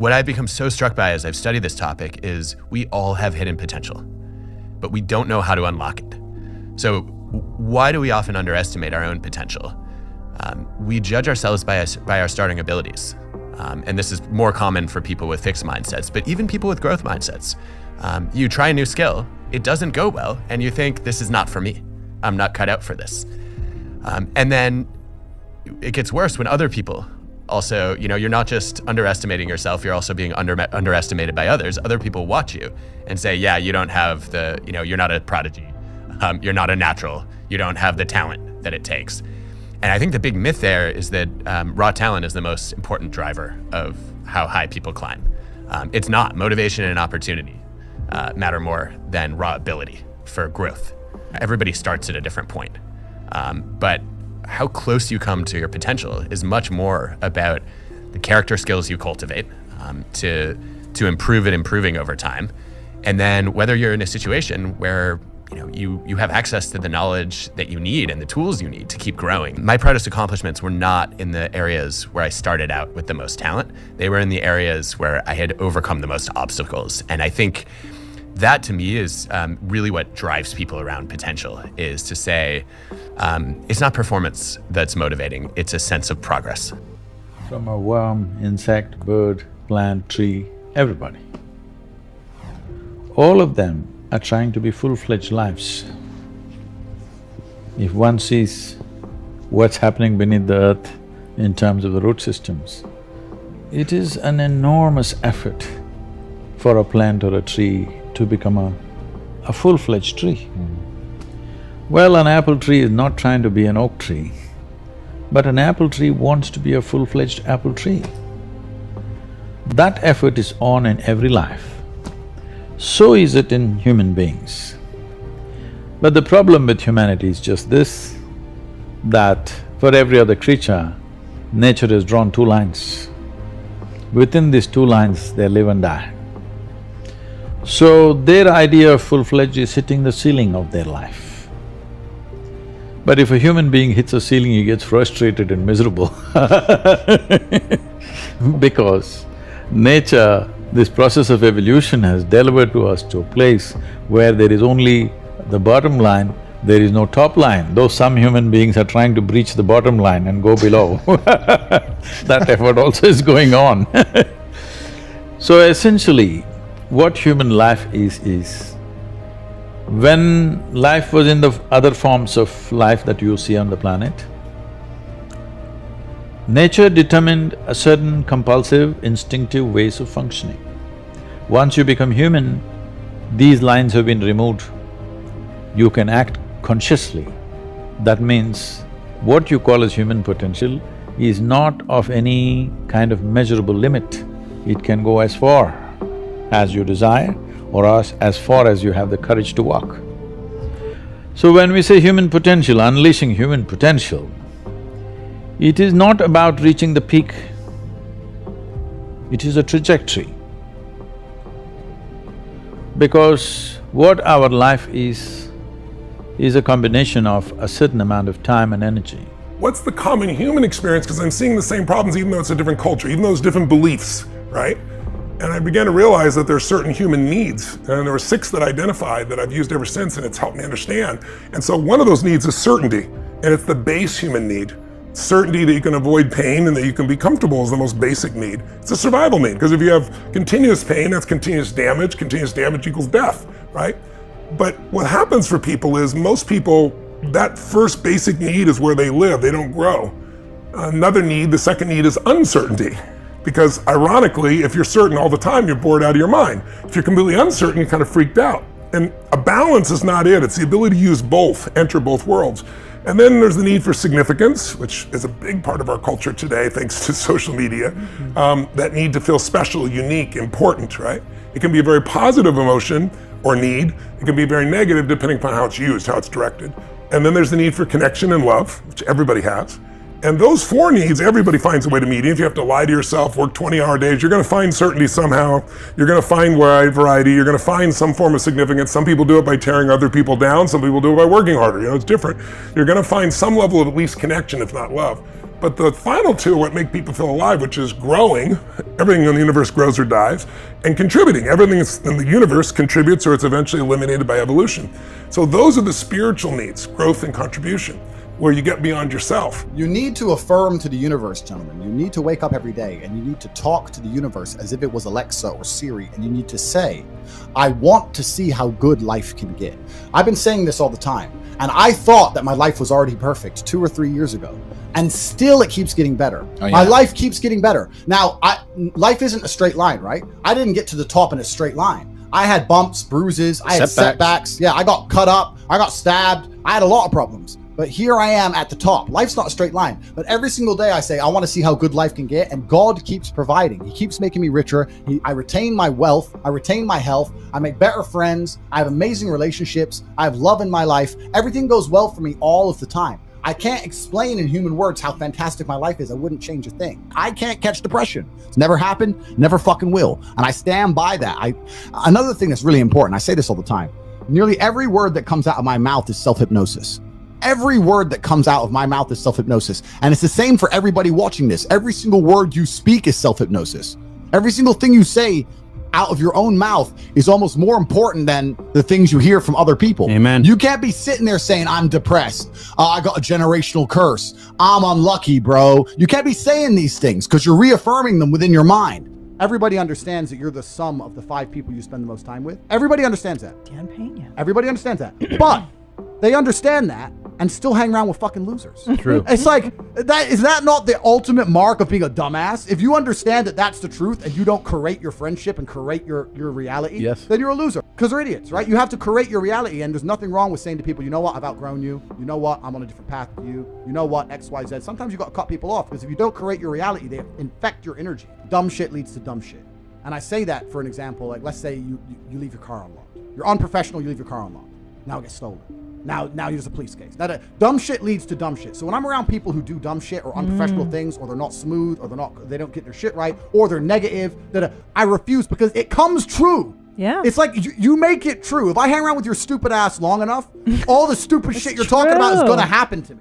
What I've become so struck by as I've studied this topic is we all have hidden potential, but we don't know how to unlock it. So why do we often underestimate our own potential? We judge ourselves by our starting abilities. And this is more common for people with fixed mindsets, but even people with growth mindsets. You try a new skill, it doesn't go well, and you think, this is not for me. I'm not cut out for this. And then it gets worse when other people also, you're not just underestimating yourself, you're also being underestimated by others. Other people watch you and say, yeah, you don't have you're not a prodigy. You're not a natural. You don't have the talent that it takes. And I think the big myth there is that raw talent is the most important driver of how high people climb. It's not. Motivation and opportunity matter more than raw ability for growth. Everybody starts at a different point. But how close you come to your potential is much more about the character skills you cultivate to improve it, improving over time. And then whether you're in a situation where you have access to the knowledge that you need and the tools you need to keep growing. My proudest accomplishments were not in the areas where I started out with the most talent. They were in the areas where I had overcome the most obstacles. And I think that to me is really what drives people around potential, is to say, it's not performance that's motivating, it's a sense of progress. From a worm, insect, bird, plant, tree, everybody. All of them are trying to be full-fledged lives. If one sees what's happening beneath the earth in terms of the root systems, it is an enormous effort for a plant or a tree to become a full-fledged tree. Well, an apple tree is not trying to be an oak tree, but an apple tree wants to be a full-fledged apple tree. That effort is on in every life. So is it in human beings. But the problem with humanity is just this, that for every other creature, nature has drawn two lines. Within these two lines, they live and die. So their idea of full-fledged is hitting the ceiling of their life. But if a human being hits a ceiling, he gets frustrated and miserable because nature, this process of evolution has delivered to us to a place where there is only the bottom line, there is no top line, though some human beings are trying to breach the bottom line and go below that effort also is going on So essentially, what human life is when life was in the other forms of life that you see on the planet, nature determined a certain compulsive, instinctive ways of functioning. Once you become human, these lines have been removed. You can act consciously. That means what you call as human potential is not of any kind of measurable limit. It can go as far as you desire or as far as you have the courage to walk. So when we say human potential, unleashing human potential, it is not about reaching the peak, it is a trajectory. Because what our life is a combination of a certain amount of time and energy. What's the common human experience? Because I'm seeing the same problems even though it's a different culture, even though it's different beliefs, right? And I began to realize that there are certain human needs, and there were 6 that I identified that I've used ever since, and it's helped me understand. And so one of those needs is certainty, and it's the base human need. Certainty that you can avoid pain and that you can be comfortable is the most basic need. It's a survival need, because if you have continuous pain, that's continuous damage equals death, right? But what happens for people is, most people, that first basic need is where they live, they don't grow. Another need, the second need, is uncertainty. Because ironically, if you're certain all the time, you're bored out of your mind. If you're completely uncertain, you're kind of freaked out. And a balance is not it, it's the ability to use both, enter both worlds. And then there's the need for significance, which is a big part of our culture today, thanks to social media. That need to feel special, unique, important, right? It can be a very positive emotion or need. It can be very negative depending upon how it's used, how it's directed. And then there's the need for connection and love, which everybody has. And those 4 needs, everybody finds a way to meet. Even if you have to lie to yourself, work 20-hour days, you're gonna find certainty somehow. You're gonna find variety, you're gonna find some form of significance. Some people do it by tearing other people down, some people do it by working harder, it's different. You're gonna find some level of at least connection, if not love. But the final two are what make people feel alive, which is growing, everything in the universe grows or dies, and contributing. Everything in the universe contributes or it's eventually eliminated by evolution. So those are the spiritual needs, growth and contribution, where you get beyond yourself. You need to affirm to the universe, gentlemen. You need to wake up every day and you need to talk to the universe as if it was Alexa or Siri, and you need to say, I want to see how good life can get. I've been saying this all the time, and I thought that my life was already perfect 2 or 3 years ago, and still it keeps getting better. Oh, yeah. My life keeps getting better. Now, life isn't a straight line, right? I didn't get to the top in a straight line. I had bumps, bruises, I had setbacks. Yeah, I got cut up, I got stabbed, I had a lot of problems. But here I am at the top. Life's not a straight line. But every single day I say, I want to see how good life can get. And God keeps providing. He keeps making me richer. I retain my wealth. I retain my health. I make better friends. I have amazing relationships. I have love in my life. Everything goes well for me all of the time. I can't explain in human words how fantastic my life is. I wouldn't change a thing. I can't catch depression. It's never happened, never fucking will. And I stand by that. Another thing that's really important, I say this all the time, nearly every word that comes out of my mouth is self-hypnosis. Every word that comes out of my mouth is self-hypnosis. And it's the same for everybody watching this. Every single word you speak is self-hypnosis. Every single thing you say out of your own mouth is almost more important than the things you hear from other people. Amen. You can't be sitting there saying, I'm depressed. I got a generational curse. I'm unlucky, bro. You can't be saying these things because you're reaffirming them within your mind. Everybody understands that you're the sum of the 5 people you spend the most time with. Everybody understands that. Everybody understands that. But they understand that and still hang around with fucking losers. True. It's like, is that not the ultimate mark of being a dumbass? If you understand that that's the truth and you don't curate your friendship and curate your reality, yes, then you're a loser. Because they're idiots, right? You have to curate your reality, and there's nothing wrong with saying to people, you know what, I've outgrown you. You know what, I'm on a different path with you. You know what, X, Y, Z. Sometimes you got to cut people off, because if you don't curate your reality, they infect your energy. Dumb shit leads to dumb shit. And I say that for an example, like let's say you leave your car unlocked. You're unprofessional, you leave your car unlocked. Now it gets stolen. Now there's a police case. Now, dumb shit leads to dumb shit. So when I'm around people who do dumb shit or unprofessional things, or they're not smooth, or they don't get their shit right, or they're negative, I refuse, because it comes true. Yeah. It's like you make it true. If I hang around with your stupid ass long enough, all the stupid shit you're talking about is gonna happen to me.